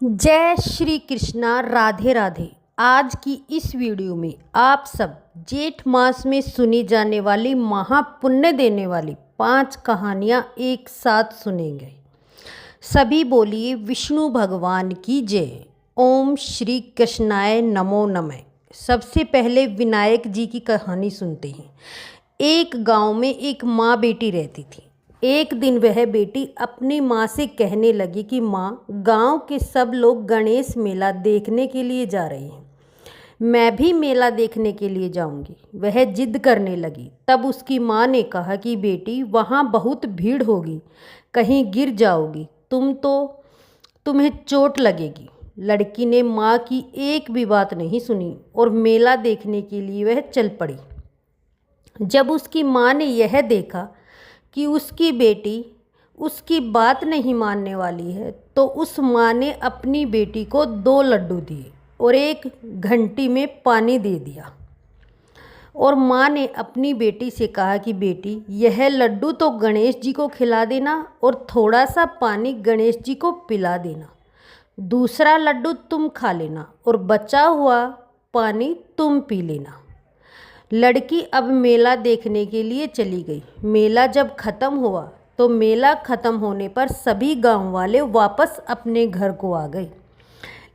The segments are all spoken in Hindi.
जय श्री कृष्णा। राधे राधे। आज की इस वीडियो में आप सब जेठ मास में सुनी जाने वाली महापुण्य देने वाली 5 कहानियाँ एक साथ सुनेंगे। सभी बोलिए विष्णु भगवान की जय। ओम श्री कृष्णाय नमो नमः। सबसे पहले विनायक जी की कहानी सुनते हैं। एक गांव में एक माँ बेटी रहती थी। एक दिन वह बेटी अपनी माँ से कहने लगी कि माँ, गांव के सब लोग गणेश मेला देखने के लिए जा रहे हैं, मैं भी मेला देखने के लिए जाऊंगी। वह जिद करने लगी। तब उसकी माँ ने कहा कि बेटी, वहाँ बहुत भीड़ होगी, कहीं गिर जाओगी, तुम्हें चोट लगेगी। लड़की ने माँ की एक भी बात नहीं सुनी और मेला देखने के लिए वह चल पड़ी। जब उसकी माँ ने यह देखा कि उसकी बेटी उसकी बात नहीं मानने वाली है, तो उस माँ ने अपनी बेटी को 2 लड्डू दिए और एक घंटी में पानी दे दिया। और माँ ने अपनी बेटी से कहा कि बेटी, यह लड्डू तो गणेश जी को खिला देना और थोड़ा सा पानी गणेश जी को पिला देना। दूसरा लड्डू तुम खा लेना और बचा हुआ पानी तुम पी लेना। लड़की अब मेला देखने के लिए चली गई। मेला जब ख़त्म हुआ तो मेला ख़त्म होने पर सभी गांव वाले वापस अपने घर को आ गए,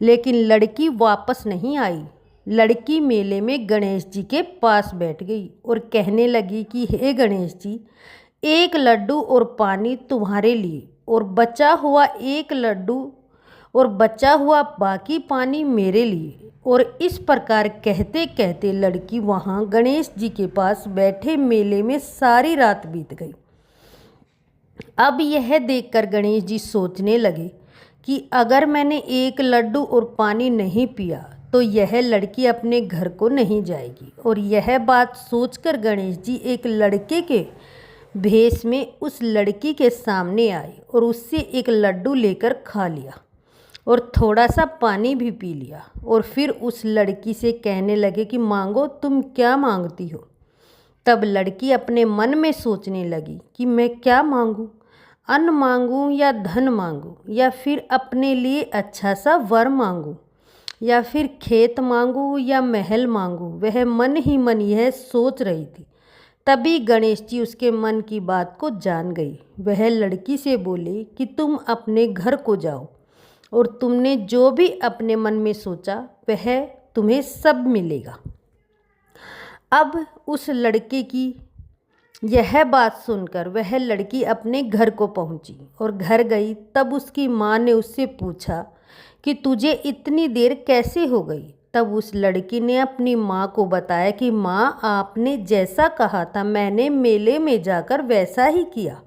लेकिन लड़की वापस नहीं आई। लड़की मेले में गणेश जी के पास बैठ गई और कहने लगी कि हे गणेश जी, एक लड्डू और पानी तुम्हारे लिए और बचा हुआ एक लड्डू और बचा हुआ बाकी पानी मेरे लिए। और इस प्रकार कहते कहते लड़की वहाँ गणेश जी के पास बैठे मेले में सारी रात बीत गई। अब यह देखकर गणेश जी सोचने लगे कि अगर मैंने एक लड्डू और पानी नहीं पिया तो यह लड़की अपने घर को नहीं जाएगी। और यह बात सोचकर गणेश जी एक लड़के के भेष में उस लड़की के सामने आए और उससे एक लड्डू लेकर खा लिया और थोड़ा सा पानी भी पी लिया। और फिर उस लड़की से कहने लगे कि मांगो, तुम क्या मांगती हो। तब लड़की अपने मन में सोचने लगी कि मैं क्या मांगूं, अन्न मांगूं या धन मांगूं, या फिर अपने लिए अच्छा सा वर मांगूं, या फिर खेत मांगूं या महल मांगूं। वह मन ही मन यह सोच रही थी। तभी गणेश जी उसके मन की बात को जान गई। वह लड़की से बोले कि तुम अपने घर को जाओ और तुमने जो भी अपने मन में सोचा वह तुम्हें सब मिलेगा। अब उस लड़के की यह बात सुनकर वह लड़की अपने घर को पहुंची और घर गई। तब उसकी माँ ने उससे पूछा कि तुझे इतनी देर कैसे हो गई। तब उस लड़की ने अपनी माँ को बताया कि माँ, आपने जैसा कहा था मैंने मेले में जाकर वैसा ही किया।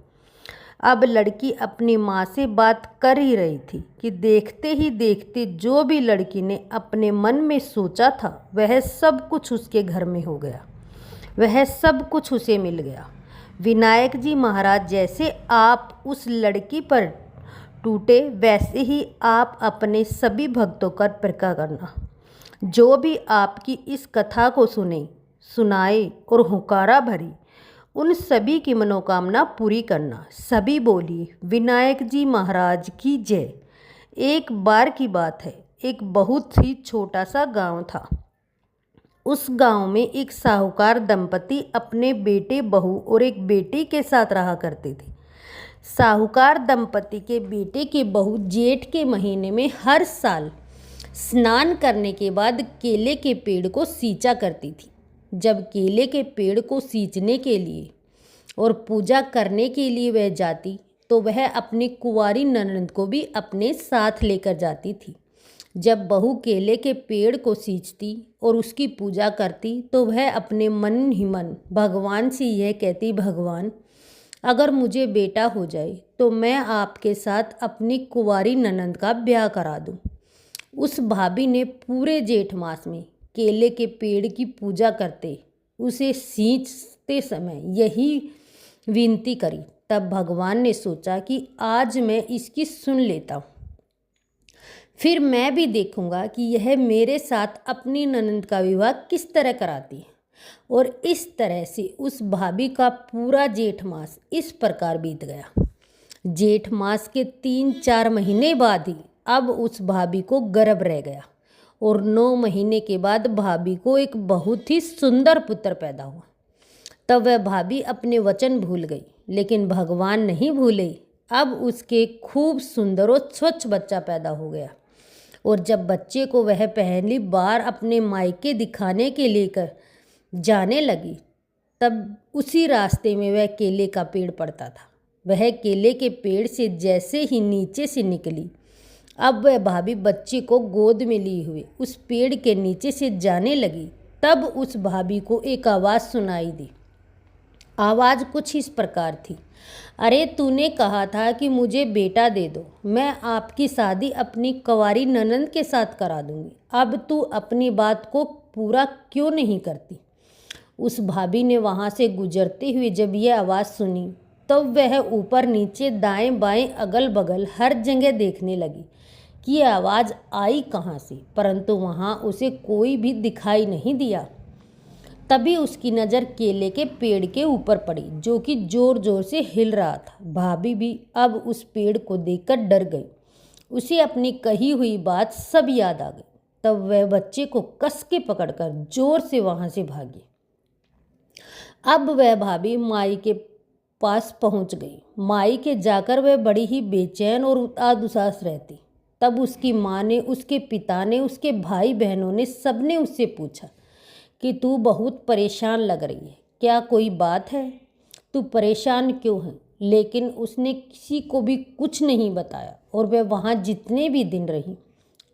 अब लड़की अपनी माँ से बात कर ही रही थी कि देखते ही देखते जो भी लड़की ने अपने मन में सोचा था वह सब कुछ उसके घर में हो गया, वह सब कुछ उसे मिल गया। विनायक जी महाराज जैसे आप उस लड़की पर टूटे, वैसे ही आप अपने सभी भक्तों पर कृपा करना। जो भी आपकी इस कथा को सुनाए और हुकारा भरी, उन सभी की मनोकामना पूरी करना। सभी बोलिए विनायक जी महाराज की जय। एक बार की बात है, एक बहुत ही छोटा सा गांव था। उस गांव में एक साहूकार दंपति अपने बेटे, बहू और एक बेटी के साथ रहा करते थे। साहूकार दंपति के बेटे की बहू जेठ के महीने में हर साल स्नान करने के बाद केले के पेड़ को सींचा करती थी। जब केले के पेड़ को सींचने के लिए और पूजा करने के लिए वह जाती तो वह अपनी कुंवारी ननद को भी अपने साथ लेकर जाती थी। जब बहू केले के पेड़ को सींचती और उसकी पूजा करती तो वह अपने मन ही मन भगवान से यह कहती, भगवान, अगर मुझे बेटा हो जाए तो मैं आपके साथ अपनी कुंवारी ननद का ब्याह करा दूं। उस भाभी ने पूरे जेठ मास में केले के पेड़ की पूजा करते उसे सींचते समय यही विनती करी। तब भगवान ने सोचा कि आज मैं इसकी सुन लेता हूँ, फिर मैं भी देखूंगा कि यह मेरे साथ अपनी ननद का विवाह किस तरह कराती है। और इस तरह से उस भाभी का पूरा जेठ मास इस प्रकार बीत गया। जेठ मास के 3-4 महीने बाद ही अब उस भाभी को गर्भ रह गया और 9 महीने के बाद भाभी को एक बहुत ही सुंदर पुत्र पैदा हुआ। तब वह भाभी अपने वचन भूल गई, लेकिन भगवान नहीं भूले। अब उसके खूब सुंदर और स्वच्छ बच्चा पैदा हो गया और जब बच्चे को वह पहली बार अपने मायके दिखाने के लेकर जाने लगी, तब उसी रास्ते में वह केले का पेड़ पड़ता था। वह केले के पेड़ से जैसे ही नीचे से निकली, अब वह भाभी बच्चे को गोद में लिए हुए उस पेड़ के नीचे से जाने लगी। तब उस भाभी को एक आवाज़ सुनाई दी। आवाज़ कुछ इस प्रकार थी, अरे तूने कहा था कि मुझे बेटा दे दो, मैं आपकी शादी अपनी कंवारी ननंद के साथ करा दूंगी, अब तू अपनी बात को पूरा क्यों नहीं करती। उस भाभी ने वहाँ से गुजरते हुए जब यह आवाज़ सुनी, तब वह ऊपर नीचे दाएं बाएं अगल बगल हर जगह देखने लगी कि यह आवाज़ आई कहाँ से, परंतु वहाँ उसे कोई भी दिखाई नहीं दिया। तभी उसकी नज़र केले के पेड़ के ऊपर पड़ी, जो कि ज़ोर ज़ोर से हिल रहा था। भाभी भी अब उस पेड़ को देखकर डर गई। उसे अपनी कही हुई बात सब याद आ गई। तब वह बच्चे को कस के पकड़कर जोर से वहाँ से भागी। अब वह भाभी माई के पास पहुँच गई। माई के जाकर वह बड़ी ही बेचैन और उदास रहती। तब उसकी माँ ने, उसके पिता ने, उसके भाई बहनों ने, सबने उससे पूछा कि तू बहुत परेशान लग रही है, क्या कोई बात है, तू परेशान क्यों है। लेकिन उसने किसी को भी कुछ नहीं बताया और वह वहाँ जितने भी दिन रही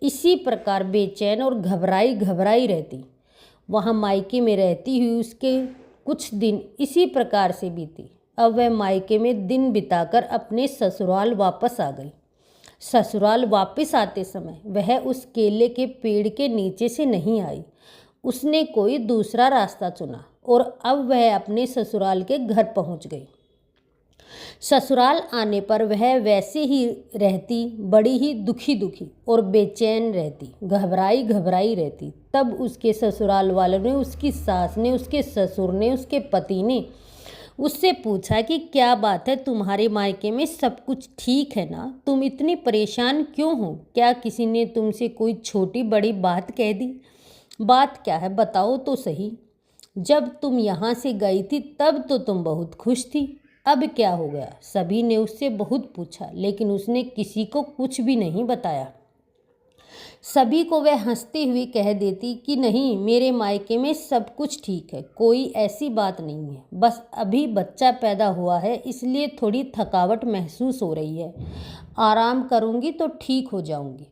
इसी प्रकार बेचैन और घबराई घबराई रहती। वहाँ मायके में रहती हुई उसके कुछ दिन इसी प्रकार से बीती। अब वह मायके में दिन बिताकर अपने ससुराल वापस आ गई। ससुराल वापस आते समय वह उस केले के पेड़ के नीचे से नहीं आई, उसने कोई दूसरा रास्ता चुना और अब वह अपने ससुराल के घर पहुंच गई। ससुराल आने पर वह वैसे ही रहती, बड़ी ही दुखी दुखी और बेचैन रहती, घबराई घबराई रहती। तब उसके ससुराल वालों ने, उसकी सास ने, उसके ससुर ने, उसके पति ने उससे पूछा कि क्या बात है, तुम्हारे मायके में सब कुछ ठीक है ना, तुम इतनी परेशान क्यों हो, क्या किसी ने तुमसे कोई छोटी बड़ी बात कह दी, बात क्या है बताओ तो सही। जब तुम यहाँ से गई थी तब तो तुम बहुत खुश थी, अब क्या हो गया। सभी ने उससे बहुत पूछा, लेकिन उसने किसी को कुछ भी नहीं बताया। सभी को वह हंसते हुए कह देती कि नहीं, मेरे मायके में सब कुछ ठीक है, कोई ऐसी बात नहीं है, बस अभी बच्चा पैदा हुआ है इसलिए थोड़ी थकावट महसूस हो रही है, आराम करूँगी तो ठीक हो जाऊँगी।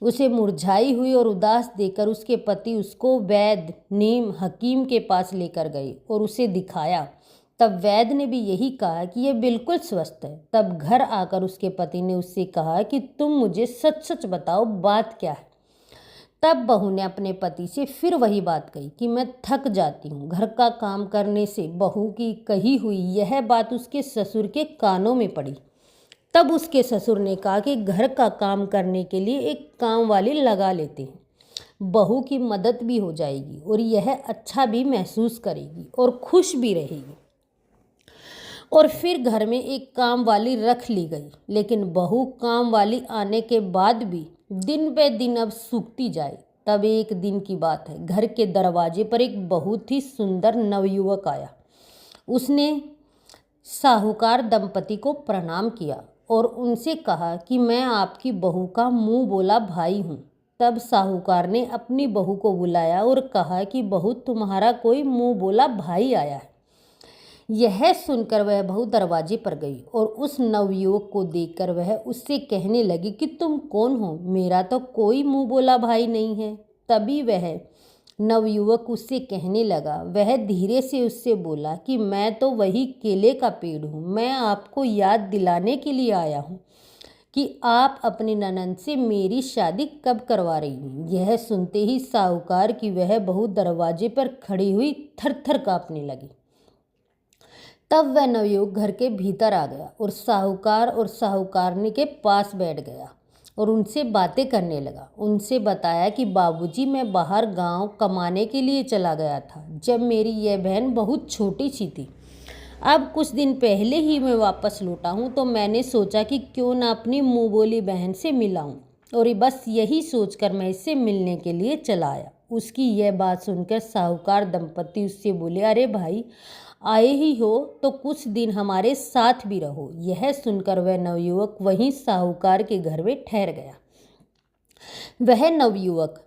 उसे मुरझाई हुई और उदास देखकर उसके पति उसको वैद्य, नीम, हकीम के पास लेकर गए और उसे दिखाया। तब वैद्य ने भी यही कहा कि यह बिल्कुल स्वस्थ है। तब घर आकर उसके पति ने उससे कहा कि तुम मुझे सच सच बताओ, बात क्या है। तब बहू ने अपने पति से फिर वही बात कही कि मैं थक जाती हूँ घर का काम करने से। बहू की कही हुई यह बात उसके ससुर के कानों में पड़ी। तब उसके ससुर ने कहा कि घर का काम करने के लिए एक काम वाली लगा लेते हैं, बहू की मदद भी हो जाएगी और यह अच्छा भी महसूस करेगी और खुश भी रहेगी। और फिर घर में एक काम वाली रख ली गई, लेकिन बहू काम वाली आने के बाद भी दिन पे दिन अब सूखती जाए। तब एक दिन की बात है, घर के दरवाजे पर एक बहुत ही सुंदर नवयुवक आया। उसने साहूकार दंपति को प्रणाम किया और उनसे कहा कि मैं आपकी बहू का मुंह बोला भाई हूँ। तब साहूकार ने अपनी बहू को बुलाया और कहा कि बहू, तुम्हारा कोई मुंह बोला भाई आया है। यह सुनकर वह बहू दरवाजे पर गई और उस नवयुवक को देखकर वह उससे कहने लगी कि तुम कौन हो, मेरा तो कोई मुंह बोला भाई नहीं है। तभी वह नवयुवक उससे कहने लगा, वह धीरे से उससे बोला कि मैं तो वही केले का पेड़ हूँ, मैं आपको याद दिलाने के लिए आया हूँ कि आप अपनी ननंद से मेरी शादी कब करवा रही हैं। यह सुनते ही साहूकार की वह बहू दरवाजे पर खड़ी हुई थर थर काँपने लगी। तब वह नवयुवक घर के भीतर आ गया और साहूकार और साहूकारनी के पास बैठ गया और उनसे बातें करने लगा। उनसे बताया कि बाबूजी, मैं बाहर गांव कमाने के लिए चला गया था जब मेरी यह बहन बहुत छोटी सी थी। अब कुछ दिन पहले ही मैं वापस लौटा हूँ, तो मैंने सोचा कि क्यों ना अपनी मुँह बोली बहन से मिलाऊँ और बस यही सोचकर मैं इससे मिलने के लिए चला आया। उसकी यह बात सुनकर साहूकार दंपति उससे बोले, अरे भाई, आए ही हो तो कुछ दिन हमारे साथ भी रहो। यह सुनकर वह नवयुवक वहीं साहूकार के घर में ठहर गया। वह नवयुवक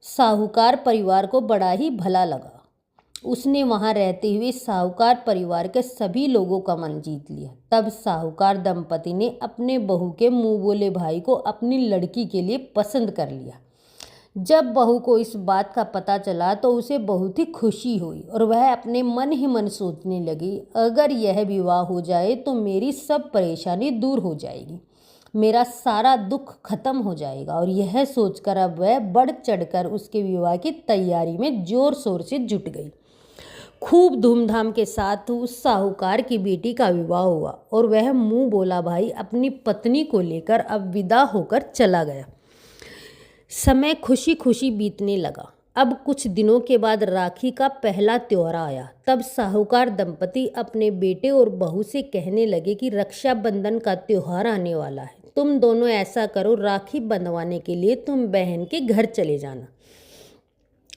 साहूकार परिवार को बड़ा ही भला लगा। उसने वहां रहते हुए साहूकार परिवार के सभी लोगों का मन जीत लिया। तब साहूकार दंपति ने अपने बहू के मुंह बोले भाई को अपनी लड़की के लिए पसंद कर लिया। जब बहू को इस बात का पता चला तो उसे बहुत ही खुशी हुई और वह अपने मन ही मन सोचने लगी, अगर यह विवाह हो जाए तो मेरी सब परेशानी दूर हो जाएगी, मेरा सारा दुख खत्म हो जाएगा। और यह सोचकर अब वह बढ़ चढ़कर उसके विवाह की तैयारी में जोर शोर से जुट गई। खूब धूमधाम के साथ उस साहूकार की बेटी का विवाह हुआ और वह मुंह बोला भाई अपनी पत्नी को लेकर अब विदा होकर चला गया। समय खुशी खुशी बीतने लगा। अब कुछ दिनों के बाद राखी का पहला त्योहार आया। तब साहूकार दंपति अपने बेटे और बहू से कहने लगे कि रक्षाबंधन का त्योहार आने वाला है, तुम दोनों ऐसा करो, राखी बंधवाने के लिए तुम बहन के घर चले जाना,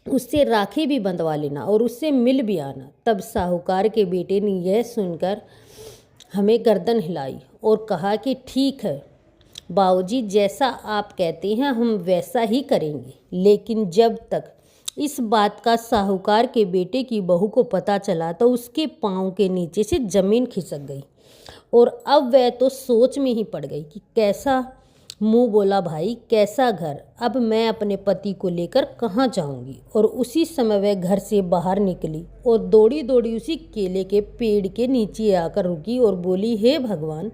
उससे राखी भी बंधवा लेना और उससे मिल भी आना। तब साहूकार के बेटे ने यह सुनकर हमें गर्दन हिलाई और कहा कि ठीक है बाबूजी, जैसा आप कहते हैं हम वैसा ही करेंगे। लेकिन जब तक इस बात का साहूकार के बेटे की बहू को पता चला तो उसके पाँव के नीचे से जमीन खिसक गई और अब वह तो सोच में ही पड़ गई कि कैसा मुंह बोला भाई, कैसा घर, अब मैं अपने पति को लेकर कहाँ जाऊंगी। और उसी समय वह घर से बाहर निकली और दौड़ी दौड़ी उसी केले के पेड़ के नीचे आकर रुकी और बोली, हे भगवान,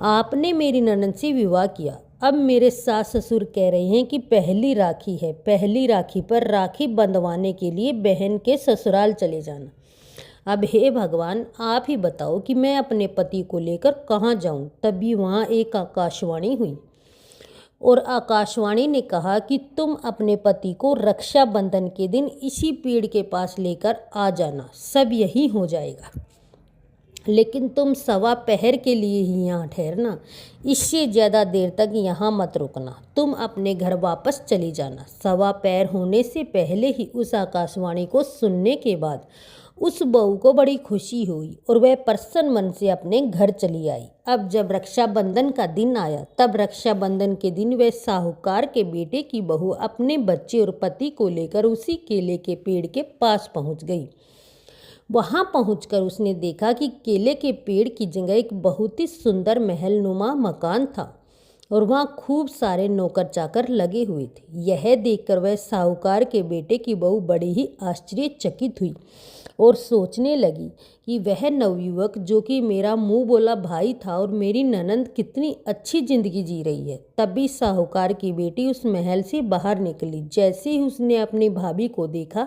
आपने मेरी ननद से विवाह किया, अब मेरे सास ससुर कह रहे हैं कि पहली राखी है, पहली राखी पर राखी बंधवाने के लिए बहन के ससुराल चले जाना। अब हे भगवान, आप ही बताओ कि मैं अपने पति को लेकर कहाँ जाऊँ। तभी वहाँ एक आकाशवाणी हुई और आकाशवाणी ने कहा कि तुम अपने पति को रक्षाबंधन के दिन इसी पेड़ के पास लेकर आ जाना, सब यही हो जाएगा। लेकिन तुम सवा पहर के लिए ही यहाँ ठहरना, इससे ज़्यादा देर तक यहाँ मत रुकना, तुम अपने घर वापस चली जाना। सवा पहर होने से पहले ही उस आकाशवाणी को सुनने के बाद उस बहू को बड़ी खुशी हुई और वह प्रसन्न मन से अपने घर चली आई। अब जब रक्षाबंधन का दिन आया तब रक्षाबंधन के दिन वह साहूकार के बेटे की बहू अपने बच्चे और पति को लेकर उसी केले के पेड़ के पास पहुँच गई। वहां पहुंचकर उसने देखा कि केले के पेड़ की जगह एक बहुत ही सुंदर महलनुमा मकान था और वहां खूब सारे नौकर चाकर लगे हुए थे। यह देखकर वह साहूकार के बेटे की बहू बड़ी ही आश्चर्यचकित हुई और सोचने लगी कि वह नवयुवक जो कि मेरा मुंह बोला भाई था और मेरी ननद कितनी अच्छी जिंदगी जी रही है। तभी साहूकार की बेटी उस महल से बाहर निकली। जैसे ही उसने अपनी भाभी को देखा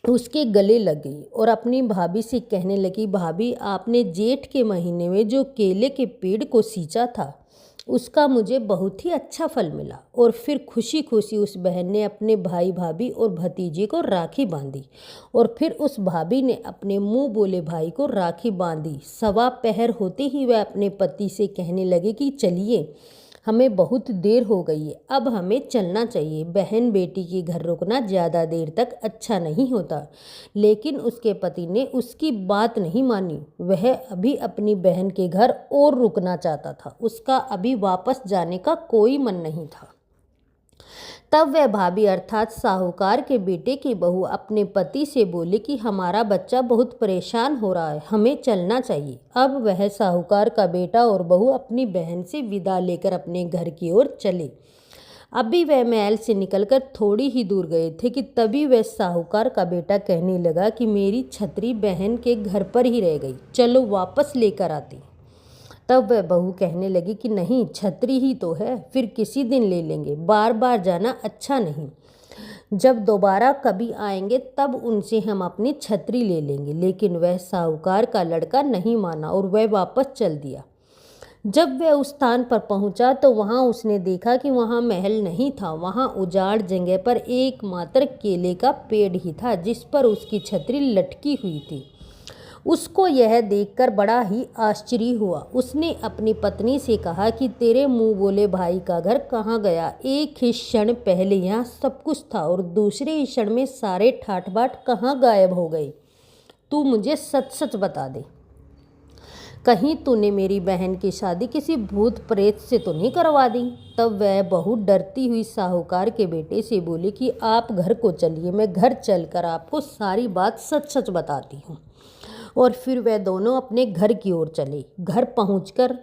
उसके गले लग गई और अपनी भाभी से कहने लगी, भाभी, आपने जेठ के महीने में जो केले के पेड़ को सींचा था उसका मुझे बहुत ही अच्छा फल मिला। और फिर खुशी खुशी उस बहन ने अपने भाई भाभी और भतीजे को राखी बांधी और फिर उस भाभी ने अपने मुंह बोले भाई को राखी बांधी। सवा पहर होते ही वह अपने पति से कहने लगे कि चलिए, हमें बहुत देर हो गई है, अब हमें चलना चाहिए। बहन बेटी के घर रुकना ज़्यादा देर तक अच्छा नहीं होता। लेकिन उसके पति ने उसकी बात नहीं मानी। वह अभी अपनी बहन के घर और रुकना चाहता था, उसका अभी वापस जाने का कोई मन नहीं था। तब वह भाभी अर्थात साहूकार के बेटे की बहू अपने पति से बोली कि हमारा बच्चा बहुत परेशान हो रहा है, हमें चलना चाहिए। अब वह साहूकार का बेटा और बहू अपनी बहन से विदा लेकर अपने घर की ओर चले। अभी वह महल से निकलकर थोड़ी ही दूर गए थे कि तभी वह साहूकार का बेटा कहने लगा कि मेरी छतरी बहन के घर पर ही रह गई, चलो वापस लेकर आती। तब वह बहू कहने लगी कि नहीं, छतरी ही तो है, फिर किसी दिन ले लेंगे, बार बार जाना अच्छा नहीं, जब दोबारा कभी आएंगे तब उनसे हम अपनी छतरी ले लेंगे। लेकिन वह साहूकार का लड़का नहीं माना और वह वापस चल दिया। जब वह उस स्थान पर पहुंचा तो वहां उसने देखा कि वहां महल नहीं था, वहां उजाड़ जगह पर एकमात्र केले का पेड़ ही था जिस पर उसकी छतरी लटकी हुई थी। उसको यह देखकर बड़ा ही आश्चर्य हुआ। उसने अपनी पत्नी से कहा कि तेरे मुंह बोले भाई का घर कहाँ गया? एक ही क्षण पहले यहाँ सब कुछ था और दूसरे ही क्षण में सारे ठाट बाट कहाँ गायब हो गए? तू मुझे सच सच बता दे, कहीं तूने मेरी बहन की शादी किसी भूत प्रेत से तो नहीं करवा दी? तब वह बहू डरती हुई साहूकार के बेटे से बोली कि आप घर को चलिए, मैं घर चलकर आपको सारी बात सच सच बताती हूँ। और फिर वह दोनों अपने घर की ओर चले। घर पहुंचकर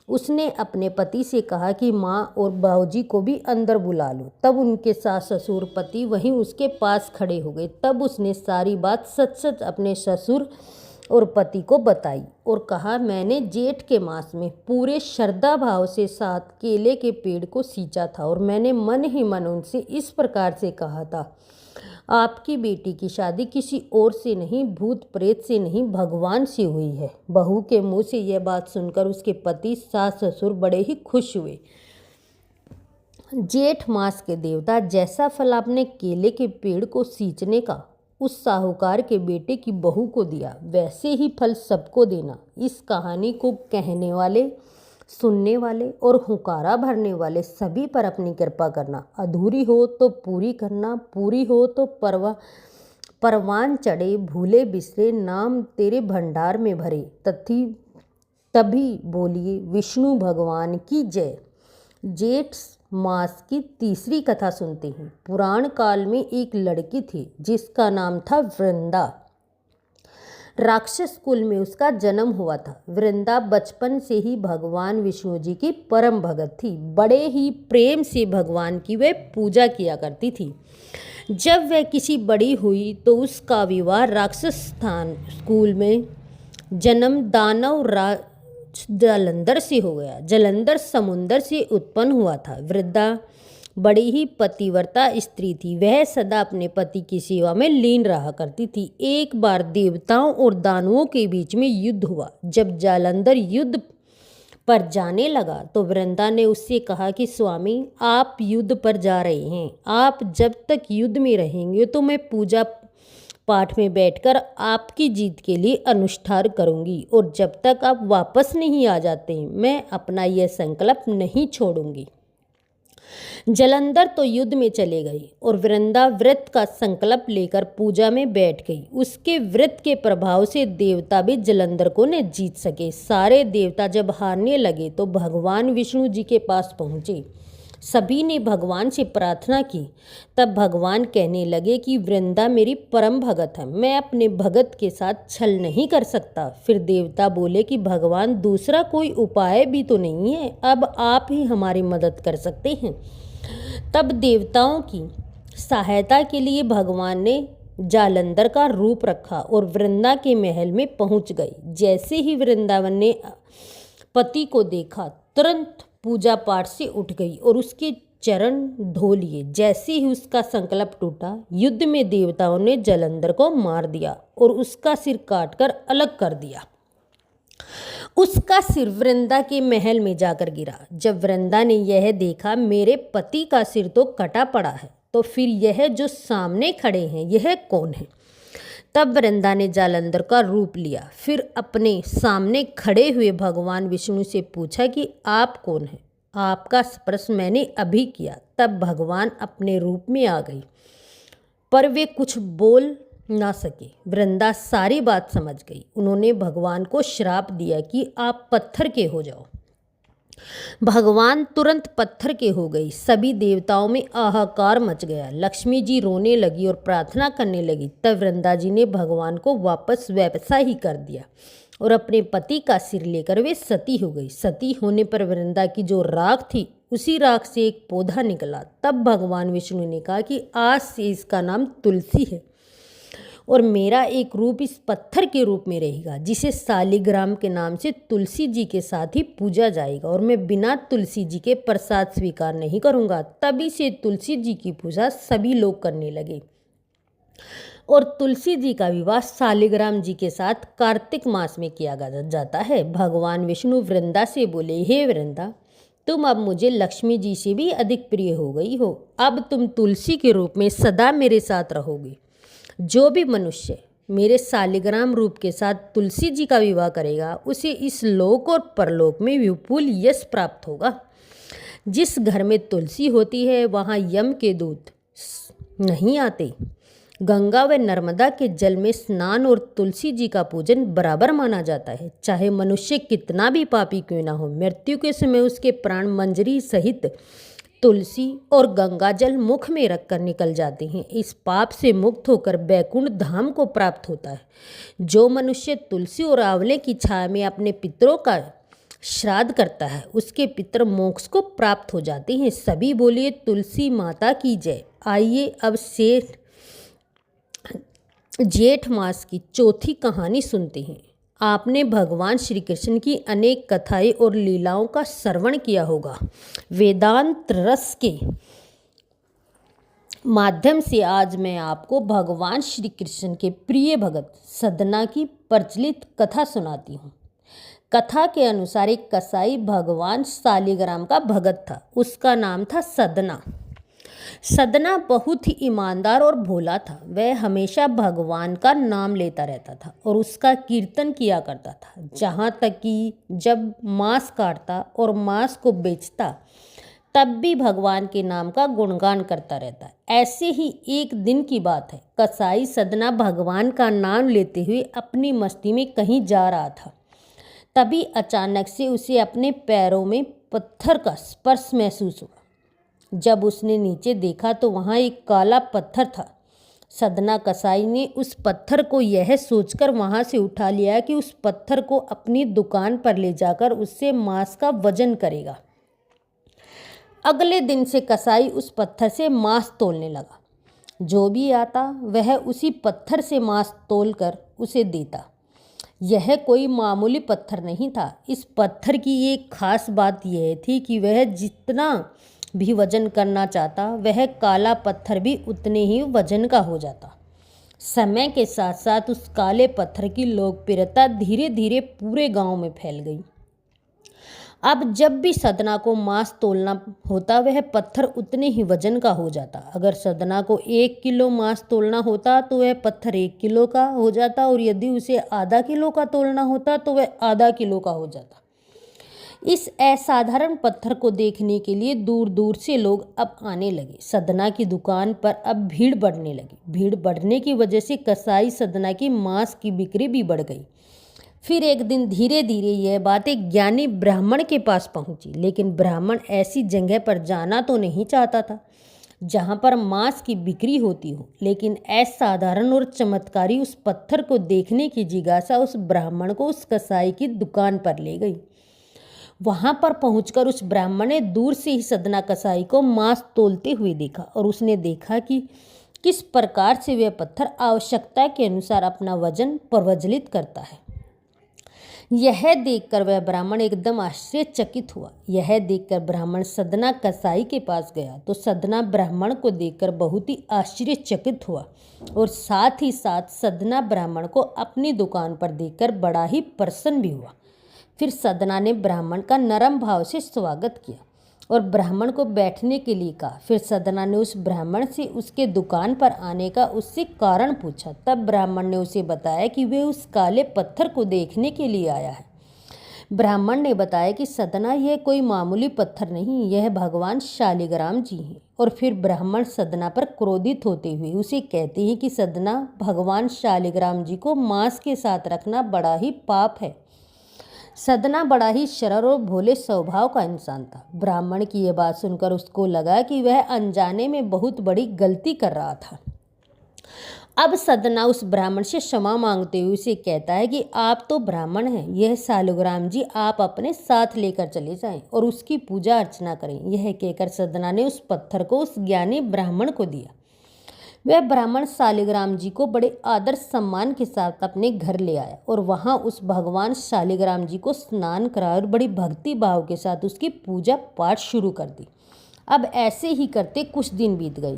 उसने अपने पति से कहा कि माँ और बाबूजी को भी अंदर बुला लो। तब उनके सास ससुर पति वहीं उसके पास खड़े हो गए। तब उसने सारी बात सच सच अपने ससुर और पति को बताई और कहा, मैंने जेठ के मास में पूरे श्रद्धा भाव से 7 केले के पेड़ को सींचा था और मैंने मन ही मन उनसे इस प्रकार से कहा था, आपकी बेटी की शादी किसी और से नहीं, भूत प्रेत से नहीं, भगवान से हुई है। बहू के मुंह से यह बात सुनकर उसके पति सास ससुर बड़े ही खुश हुए। जेठ मास के देवता जैसा फल आपने केले के पेड़ को सींचने का उस साहूकार के बेटे की बहू को दिया, वैसे ही फल सबको देना। इस कहानी को कहने वाले, सुनने वाले और हुंकारा भरने वाले सभी पर अपनी कृपा करना। अधूरी हो तो पूरी करना, पूरी हो तो परवान चढ़े, भूले बिसरे नाम तेरे भंडार में भरे। तभी बोलिए विष्णु भगवान की जय। जेठ मास की तीसरी कथा सुनते हैं। पुराण काल में एक लड़की थी जिसका नाम था वृंदा। राक्षस कुल में उसका जन्म हुआ था। वृंदा बचपन से ही भगवान विष्णु जी की परम भगत थी। बड़े ही प्रेम से भगवान की वह पूजा किया करती थी। जब वह किसी बड़ी हुई तो उसका विवाह राक्षस स्थान स्कूल में जन्म दानव जलंधर से हो गया। जलंधर समुंदर से उत्पन्न हुआ था। वृंदा बड़ी ही पतिव्रता स्त्री थी। वह सदा अपने पति की सेवा में लीन रहा करती थी। एक बार देवताओं और दानवों के बीच में युद्ध हुआ। जब जालंधर युद्ध पर जाने लगा तो वृंदा ने उससे कहा कि स्वामी, आप युद्ध पर जा रहे हैं, आप जब तक युद्ध में रहेंगे तो मैं पूजा पाठ में बैठकर आपकी जीत के लिए अनुष्ठान करूंगी और जब तक आप वापस नहीं आ जाते मैं अपना यह संकल्प नहीं छोड़ूंगी। जलंधर तो युद्ध में चले गई और वृंदा व्रत का संकल्प लेकर पूजा में बैठ गई। उसके व्रत के प्रभाव से देवता भी जलंधर को न जीत सके। सारे देवता जब हारने लगे तो भगवान विष्णु जी के पास पहुँचे। सभी ने भगवान से प्रार्थना की। तब भगवान कहने लगे कि वृंदा मेरी परम भगत है, मैं अपने भगत के साथ छल नहीं कर सकता। फिर देवता बोले कि भगवान, दूसरा कोई उपाय भी तो नहीं है, अब आप ही हमारी मदद कर सकते हैं। तब देवताओं की सहायता के लिए भगवान ने जालंधर का रूप रखा और वृंदा के महल में पहुंच गई। जैसे ही वृंदावन ने पति को देखा तुरंत पूजा पाठ से उठ गई और उसके चरण धो लिए। जैसे ही उसका संकल्प टूटा, युद्ध में देवताओं ने जलंधर को मार दिया और उसका सिर काटकर अलग कर दिया। उसका सिर वृंदा के महल में जाकर गिरा। जब वृंदा ने यह देखा मेरे पति का सिर तो कटा पड़ा है, तो फिर यह जो सामने खड़े हैं यह कौन है? तब वृंदा ने जालंधर का रूप लिया। फिर अपने सामने खड़े हुए भगवान विष्णु से पूछा कि आप कौन हैं? आपका स्पर्श मैंने अभी किया। तब भगवान अपने रूप में आ गई, पर वे कुछ बोल ना सके। वृंदा सारी बात समझ गई। उन्होंने भगवान को श्राप दिया कि आप पत्थर के हो जाओ। भगवान तुरंत पत्थर के हो गई। सभी देवताओं में हाहाकार मच गया। लक्ष्मी जी रोने लगी और प्रार्थना करने लगी। तब वृंदा जी ने भगवान को वापस वैसा ही कर दिया और अपने पति का सिर लेकर वे सती हो गई। सती होने पर वृंदा की जो राख थी उसी राख से एक पौधा निकला। तब भगवान विष्णु ने कहा कि आज से इसका नाम तुलसी है और मेरा एक रूप इस पत्थर के रूप में रहेगा, जिसे शालिग्राम के नाम से तुलसी जी के साथ ही पूजा जाएगा और मैं बिना तुलसी जी के प्रसाद स्वीकार नहीं करूँगा। तभी से तुलसी जी की पूजा सभी लोग करने लगे और तुलसी जी का विवाह शालिग्राम जी के साथ कार्तिक मास में किया जाता है। भगवान विष्णु वृंदा से बोले, हे वृंदा, तुम अब मुझे लक्ष्मी जी से भी अधिक प्रिय हो गई हो। अब तुम तुलसी के रूप में सदा मेरे साथ रहोगे। जो भी मनुष्य मेरे शालिग्राम रूप के साथ तुलसी जी का विवाह करेगा उसे इस लोक और परलोक में विपुल यश प्राप्त होगा। जिस घर में तुलसी होती है वहाँ यम के दूत नहीं आते। गंगा व नर्मदा के जल में स्नान और तुलसी जी का पूजन बराबर माना जाता है। चाहे मनुष्य कितना भी पापी क्यों ना हो, मृत्यु के समय उसके प्राण मंजरी सहित तुलसी और गंगा जल मुख में रखकर निकल जाते हैं। इस पाप से मुक्त होकर बैकुंठ धाम को प्राप्त होता है। जो मनुष्य तुलसी और आंवले की छाया में अपने पितरों का श्राद्ध करता है उसके पितर मोक्ष को प्राप्त हो जाते हैं। सभी बोलिए तुलसी माता की जय। आइए अब से जेठ मास की चौथी कहानी सुनते हैं। आपने भगवान श्री कृष्ण की अनेक कथाएं और लीलाओं का श्रवण किया होगा। वेदांत रस के माध्यम से आज मैं आपको भगवान श्री कृष्ण के प्रिय भगत सदना की प्रचलित कथा सुनाती हूँ। कथा के अनुसार एक कसाई भगवान शालिग्राम का भगत था। उसका नाम था सदना। सदना बहुत ही ईमानदार और भोला था। वह हमेशा भगवान का नाम लेता रहता था और उसका कीर्तन किया करता था। जहाँ तक कि जब मांस काटता और मांस को बेचता तब भी भगवान के नाम का गुणगान करता रहता। ऐसे ही एक दिन की बात है। कसाई सदना भगवान का नाम लेते हुए अपनी मस्ती में कहीं जा रहा था। तभी अचानक से उसे अपने पैरों में पत्थर का स्पर्श महसूस हुआ। जब उसने नीचे देखा तो वहाँ एक काला पत्थर था। सदना कसाई ने उस पत्थर को यह सोचकर वहाँ से उठा लिया कि उस पत्थर को अपनी दुकान पर ले जाकर उससे मांस का वजन करेगा। अगले दिन से कसाई उस पत्थर से मांस तोलने लगा। जो भी आता वह उसी पत्थर से मांस तोलकर उसे देता। यह कोई मामूली पत्थर नहीं था। इस पत्थर की एक खास बात यह थी कि वह जितना भी वजन करना चाहता वह काला पत्थर भी उतने ही वजन का हो जाता। समय के साथ साथ उस काले पत्थर की लोकप्रियता धीरे धीरे पूरे गांव में फैल गई। अब जब भी सदना को मांस तोलना होता वह पत्थर उतने ही वजन का हो जाता। अगर सदना को 1 किलो मांस तोलना होता तो वह पत्थर 1 किलो का हो जाता और यदि उसे आधा किलो का तोलना होता तो वह आधा किलो का हो जाता। इस असाधारण पत्थर को देखने के लिए दूर दूर से लोग अब आने लगे। सदना की दुकान पर अब भीड़ बढ़ने लगी। भीड़ बढ़ने की वजह से कसाई सदना की मांस की बिक्री भी बढ़ गई। फिर एक दिन धीरे धीरे यह बात एक ज्ञानी ब्राह्मण के पास पहुंची। लेकिन ब्राह्मण ऐसी जगह पर जाना तो नहीं चाहता था जहां पर मांस की बिक्री होती हो। लेकिन असाधारण और चमत्कारी उस पत्थर को देखने की जिज्ञासा उस ब्राह्मण को उस कसाई की दुकान पर ले गई। वहां पर पहुंचकर उस ब्राह्मण ने दूर से ही सदना कसाई को मांस तोलते हुए देखा और उसने देखा कि किस प्रकार से वह पत्थर आवश्यकता के अनुसार अपना वजन प्रज्वलित करता है। यह देखकर वह ब्राह्मण एकदम आश्चर्यचकित हुआ। यह देखकर ब्राह्मण सदना कसाई के पास गया तो सदना ब्राह्मण को देखकर बहुत ही आश्चर्यचकित हुआ और साथ ही साथ सदना ब्राह्मण को अपनी दुकान पर देखकर बड़ा ही प्रसन्न भी हुआ। फिर सदना ने ब्राह्मण का नरम भाव से स्वागत किया और ब्राह्मण को बैठने के लिए कहा। फिर सदना ने उस ब्राह्मण से उसके दुकान पर आने का उससे कारण पूछा। तब ब्राह्मण ने उसे बताया कि वह उस काले पत्थर को देखने के लिए आया है। ब्राह्मण ने बताया कि सदना यह कोई मामूली पत्थर नहीं, यह भगवान शालिग्राम जी हैं। और फिर ब्राह्मण सदना पर क्रोधित होते हुए उसे कहते हैं कि सदना, भगवान शालिग्राम जी को मांस के साथ रखना बड़ा ही पाप है। सदना बड़ा ही सरल और भोले स्वभाव का इंसान था। ब्राह्मण की यह बात सुनकर उसको लगा कि वह अनजाने में बहुत बड़ी गलती कर रहा था। अब सदना उस ब्राह्मण से क्षमा मांगते हुए उसे कहता है कि आप तो ब्राह्मण हैं, यह शालिग्राम जी आप अपने साथ लेकर चले जाएं और उसकी पूजा अर्चना करें। यह कहकर सदना ने उस पत्थर को उस ज्ञानी ब्राह्मण को दिया। वह ब्राह्मण शालिग्राम जी को बड़े आदर सम्मान के साथ अपने घर ले आया और वहाँ उस भगवान शालिग्राम जी को स्नान कराया और बड़ी भक्ति भाव के साथ उसकी पूजा पाठ शुरू कर दी। अब ऐसे ही करते कुछ दिन बीत गए।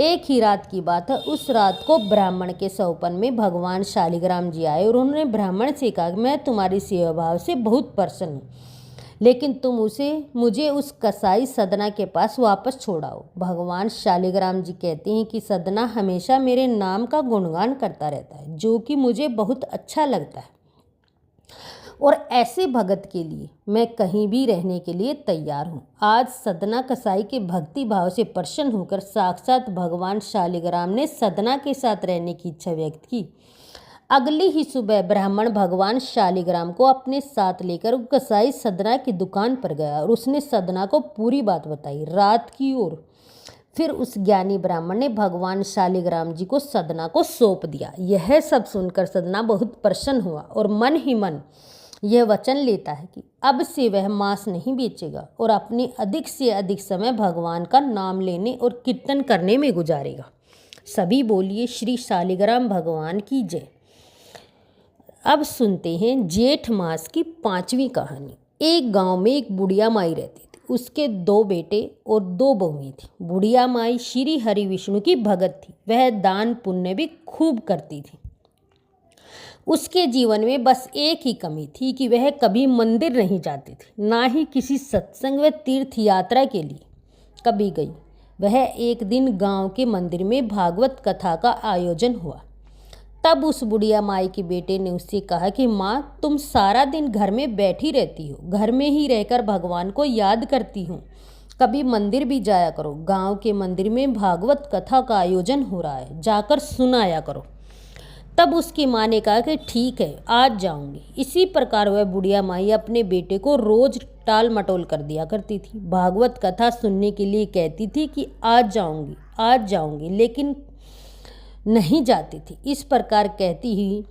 एक ही रात की बात है। उस रात को ब्राह्मण के सौपन में भगवान शालिग्राम जी आए और उन्होंने ब्राह्मण से कहा, मैं तुम्हारी सेवा भाव से बहुत प्रसन्न हूँ, लेकिन तुम मुझे उस कसाई सदना के पास वापस छोड़ाओ। भगवान शालिग्राम जी कहते हैं कि सदना हमेशा मेरे नाम का गुणगान करता रहता है, जो कि मुझे बहुत अच्छा लगता है, और ऐसे भगत के लिए मैं कहीं भी रहने के लिए तैयार हूँ। आज सदना कसाई के भक्ति भाव से प्रसन्न होकर साक्षात भगवान शालिग्राम ने सदना के साथ रहने की इच्छा व्यक्त की। अगली ही सुबह ब्राह्मण भगवान शालिग्राम को अपने साथ लेकर कसाई सदना की दुकान पर गया और उसने सदना को पूरी बात बताई। रात की ओर फिर उस ज्ञानी ब्राह्मण ने भगवान शालिग्राम जी को सदना को सौंप दिया। यह सब सुनकर सदना बहुत प्रसन्न हुआ और मन ही मन यह वचन लेता है कि अब से वह मांस नहीं बेचेगा और अपने अधिक से अधिक समय भगवान का नाम लेने और कीर्तन करने में गुजारेगा। सभी बोलिए श्री शालिग्राम भगवान की जय। अब सुनते हैं जेठ मास की 5वीं कहानी। एक गांव में एक बुढ़िया माई रहती थी। उसके 2 बेटे और 2 बहुएं थी। बुढ़िया माई श्री हरि विष्णु की भगत थी। वह दान पुण्य भी खूब करती थी। उसके जीवन में बस एक ही कमी थी कि वह कभी मंदिर नहीं जाती थी, ना ही किसी सत्संग व तीर्थ यात्रा के लिए कभी गई। वह एक दिन गांव के मंदिर में भागवत कथा का आयोजन हुआ। तब उस बुढ़िया माई के बेटे ने उससे कहा कि माँ, तुम सारा दिन घर में बैठी रहती हो, घर में ही रहकर भगवान को याद करती हो, कभी मंदिर भी जाया करो। गांव के मंदिर में भागवत कथा का आयोजन हो रहा है, जाकर सुनाया करो। तब उसकी माँ ने कहा कि ठीक है, आज जाऊंगी। इसी प्रकार वह बुढ़िया माई अपने बेटे को रोज टाल मटोल कर दिया करती थी। भागवत कथा सुनने के लिए कहती थी कि आज जाऊंगी, लेकिन नहीं जाती थी। इस प्रकार कहती ही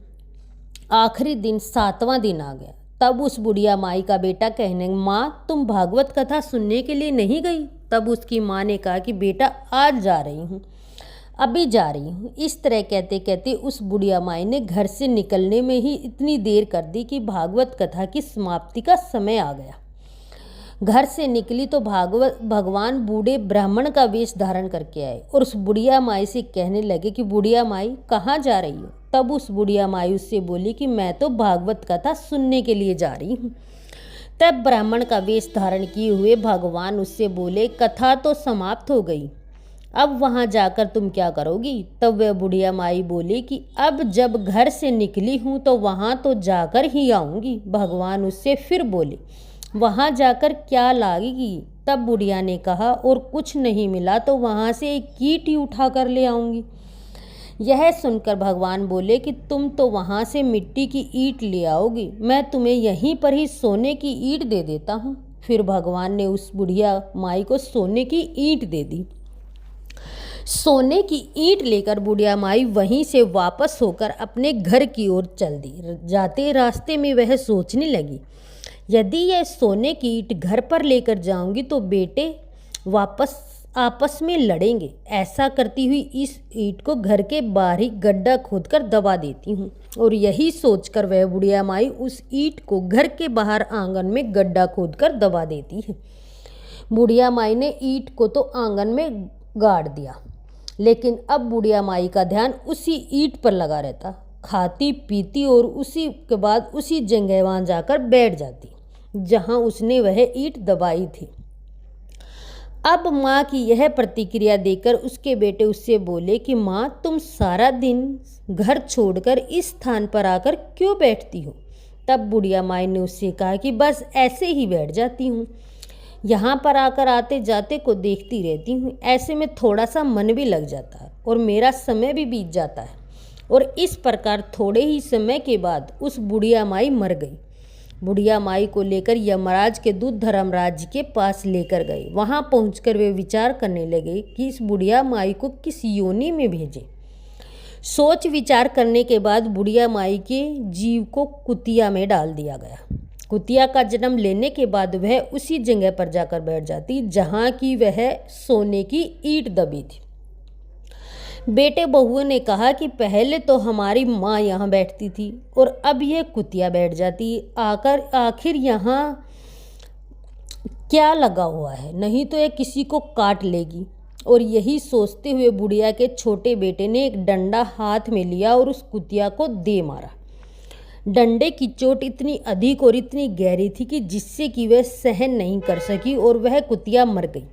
आखिरी दिन 7वां दिन आ गया। तब उस बुढ़िया माई का बेटा कहने, माँ, तुम भागवत कथा सुनने के लिए नहीं गई? तब उसकी माँ ने कहा कि बेटा, आज जा रही हूँ, अभी जा रही हूँ। इस तरह कहते कहते उस बुढ़िया माई ने घर से निकलने में ही इतनी देर कर दी कि भागवत कथा की समाप्ति का समय आ गया। घर से निकली तो भगवान बूढ़े ब्राह्मण का वेश धारण करके आए और उस बुढ़िया माई से कहने लगे कि बुढ़िया माई, कहाँ जा रही हो? तब उस बुढ़िया माई उससे बोली कि मैं तो भागवत कथा सुनने के लिए जा रही हूँ। तब ब्राह्मण का वेश धारण किए हुए भगवान उससे बोले, कथा तो समाप्त हो गई, अब वहाँ जाकर तुम क्या करोगी? तब वह बुढ़िया माई बोली कि अब जब घर से निकली हूँ तो वहाँ तो जाकर ही आऊँगी। भगवान उससे फिर बोले, वहाँ जाकर क्या लाएगी? तब बुढ़िया ने कहा, और कुछ नहीं मिला तो वहाँ से एक ईंट ही उठा कर ले आऊँगी। यह सुनकर भगवान बोले कि तुम तो वहाँ से मिट्टी की ईंट ले आओगी, मैं तुम्हें यहीं पर ही सोने की ईंट दे देता हूँ। फिर भगवान ने उस बुढ़िया माई को सोने की ईंट दे दी। सोने की ईंट लेकर बुढ़िया माई वहीं से वापस होकर अपने घर की ओर चल दी। जाते रास्ते में वह सोचने लगी, यदि यह सोने की ईंट घर पर लेकर जाऊंगी तो बेटे वापस आपस में लड़ेंगे। ऐसा करती हुई इस ईंट को घर के बाहर ही गड्ढा खोदकर दबा देती हूँ। और यही सोचकर वह बुढ़िया माई उस ईंट को घर के बाहर आंगन में गड्ढा खोदकर दबा देती है। बुढ़िया माई ने ईंट को तो आंगन में गाड़ दिया, लेकिन अब बुढ़िया माई का ध्यान उसी ईंट पर लगा रहता। खाती पीती और उसी के बाद उसी जगह वहाँ जाकर बैठ जाती जहाँ उसने वह ईंट दबाई थी। अब माँ की यह प्रतिक्रिया देखकर उसके बेटे उससे बोले कि माँ, तुम सारा दिन घर छोड़कर इस स्थान पर आकर क्यों बैठती हो? तब बुढ़िया माई ने उससे कहा कि बस ऐसे ही बैठ जाती हूँ, यहाँ पर आकर आते जाते को देखती रहती हूँ। ऐसे में थोड़ा सा मन भी लग जाता है और मेरा समय भी बीत जाता है। और इस प्रकार थोड़े ही समय के बाद उस बुढ़िया माई मर गई। बुढ़िया माई को लेकर यमराज के दूत धर्मराज के पास लेकर गए। वहाँ पहुंचकर वे विचार करने लगे कि इस बुढ़िया माई को किस योनि में भेजें। सोच विचार करने के बाद बुढ़िया माई के जीव को कुतिया में डाल दिया गया। कुतिया का जन्म लेने के बाद वह उसी जगह पर जाकर बैठ जाती जहाँ की वह सोने की ईंट दबी थी। बेटे बहुओं ने कहा कि पहले तो हमारी माँ यहाँ बैठती थी और अब यह कुतिया बैठ जाती, आखिर यहाँ क्या लगा हुआ है, नहीं तो यह किसी को काट लेगी। और यही सोचते हुए बुढ़िया के छोटे बेटे ने एक डंडा हाथ में लिया और उस कुतिया को दे मारा। डंडे की चोट इतनी अधिक और इतनी गहरी थी कि जिससे कि वह सहन नहीं कर सकी और वह कुतिया मर गई।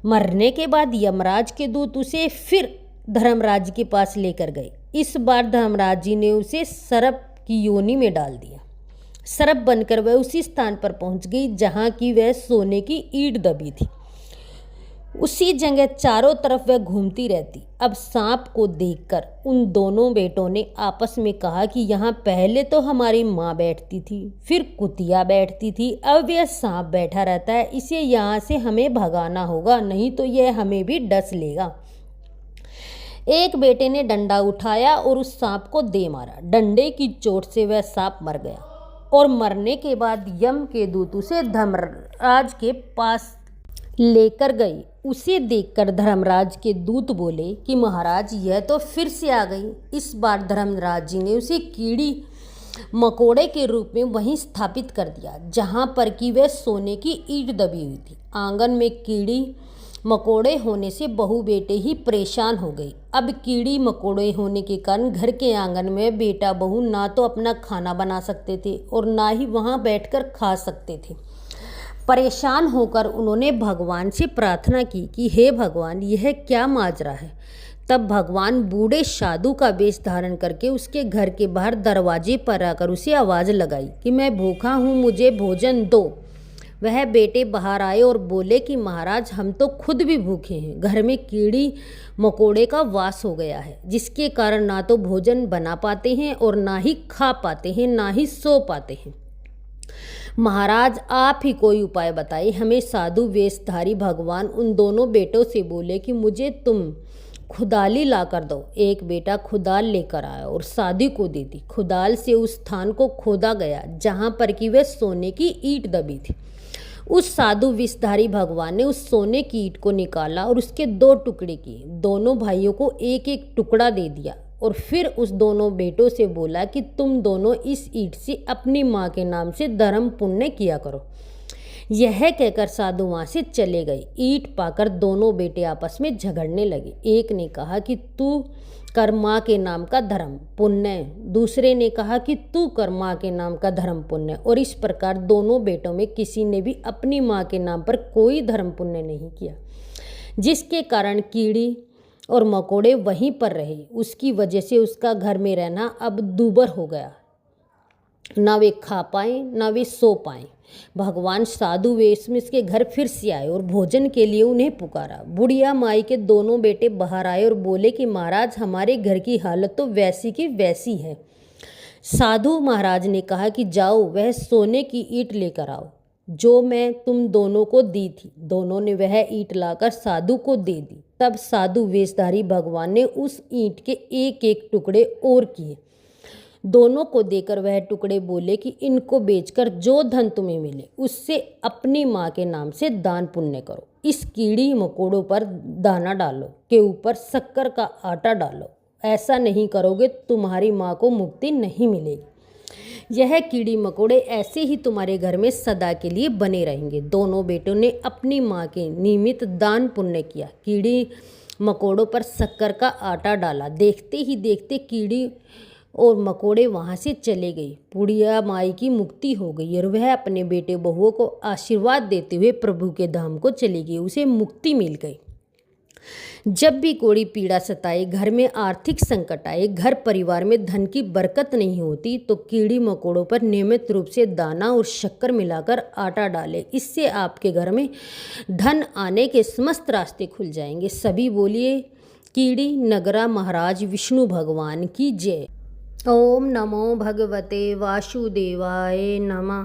मरने के बाद यमराज के दूत उसे फिर धर्मराज के पास लेकर गए। इस बार धर्मराज जी ने उसे सर्प की योनि में डाल दिया। सर्प बनकर वह उसी स्थान पर पहुंच गई जहां की वह सोने की ईंट दबी थी। उसी जगह चारों तरफ वह घूमती रहती। अब सांप को देखकर उन दोनों बेटों ने आपस में कहा कि यहाँ पहले तो हमारी माँ बैठती थी, फिर कुतिया बैठती थी, अब यह सांप बैठा रहता है। इसे यहाँ से हमें भगाना होगा, नहीं तो यह हमें भी डस लेगा। एक बेटे ने डंडा उठाया और उस सांप को दे मारा। डंडे की चोट से वह सांप मर गया और मरने के बाद यम के दूत उसे धर्मराज के पास लेकर गई। उसे देखकर धर्मराज के दूत बोले कि महाराज यह तो फिर से आ गई। इस बार धर्मराज जी ने उसे कीड़ी मकोड़े के रूप में वहीं स्थापित कर दिया जहां पर कि वह सोने की ईंट दबी हुई थी। आंगन में कीड़ी मकोड़े होने से बहू बेटे ही परेशान हो गई। अब कीड़ी मकोड़े होने के कारण घर के आंगन में बेटा बहू ना तो अपना खाना बना सकते थे और ना ही वहां बैठकर खा सकते थे। परेशान होकर उन्होंने भगवान से प्रार्थना की कि हे भगवान, यह क्या माजरा है। तब भगवान बूढ़े साधु का वेश धारण करके उसके घर के बाहर दरवाजे पर आकर उसे आवाज़ लगाई कि मैं भूखा हूँ, मुझे भोजन दो। वह बेटे बाहर आए और बोले कि महाराज हम तो खुद भी भूखे हैं, घर में कीड़ी मकोड़े का वास हो गया है, जिसके कारण ना तो भोजन बना पाते हैं और ना ही खा पाते हैं, ना ही सो पाते हैं। महाराज आप ही कोई उपाय बताइए हमें। साधु वेशधारी भगवान उन दोनों बेटों से बोले कि मुझे तुम खुदाली ला कर दो। एक बेटा खुदाल लेकर आया और साधु को दे दी। खुदाल से उस स्थान को खोदा गया जहाँ पर कि वह सोने की ईंट दबी थी। उस साधु विषधारी भगवान ने उस सोने की ईंट को निकाला और उसके 2 टुकड़े किए। दोनों भाइयों को एक एक टुकड़ा दे दिया और फिर उस दोनों बेटों से बोला कि तुम दोनों इस ईंट से अपनी माँ के नाम से धर्म पुण्य किया करो। यह कहकर साधु वहाँ से चले गए। ईंट पाकर दोनों बेटे आपस में झगड़ने लगे। एक ने कहा कि तू कर माँ के नाम का धर्म पुण्य, दूसरे ने कहा कि तू कर माँ के नाम का धर्म पुण्य। और इस प्रकार दोनों बेटों में किसी ने भी अपनी माँ के नाम पर कोई धर्म पुण्य नहीं किया, जिसके कारण कीड़ी और मकोड़े वहीं पर रहे। उसकी वजह से उसका घर में रहना अब दूभर हो गया। ना वे खा पाए ना वे सो पाए। भगवान साधु वेश में इसके घर फिर से आए और भोजन के लिए उन्हें पुकारा। बुढ़िया माई के दोनों बेटे बाहर आए और बोले कि महाराज हमारे घर की हालत तो वैसी की वैसी है। साधु महाराज ने कहा कि जाओ वह सोने की ईंट लेकर आओ जो मैं तुम दोनों को दी थी। दोनों ने वह ईंट लाकर साधु को दे दी। तब साधु वेशधारी भगवान ने उस ईंट के एक एक टुकड़े और किए। दोनों को देकर वह टुकड़े बोले कि इनको बेचकर जो धन तुम्हें मिले उससे अपनी माँ के नाम से दान पुण्य करो। इस कीड़ी मकोड़ों पर दाना डालो, के ऊपर शक्कर का आटा डालो। ऐसा नहीं करोगे तुम्हारी माँ को मुक्ति नहीं मिलेगी। यह कीड़ी मकोड़े ऐसे ही तुम्हारे घर में सदा के लिए बने रहेंगे। दोनों बेटों ने अपनी माँ के निमित्त दान पुण्य किया। कीड़ी मकोड़ों पर शक्कर का आटा डाला। देखते ही देखते कीड़ी और मकोड़े वहाँ से चले गए। बुढ़िया माई की मुक्ति हो गई और वह अपने बेटे बहुओं को आशीर्वाद देते हुए प्रभु के धाम को चली गई। उसे मुक्ति मिल गई। जब भी कोई पीड़ा सताए, घर में आर्थिक संकट आए, घर परिवार में धन की बरकत नहीं होती, तो कीड़ी मकोड़ों पर नियमित रूप से दाना और शक्कर मिलाकर आटा डालें। इससे आपके घर में धन आने के समस्त रास्ते खुल जाएंगे। सभी बोलिए कीड़ी नगरा महाराज विष्णु भगवान की जय। ओम नमो भगवते वासुदेवाय नमः।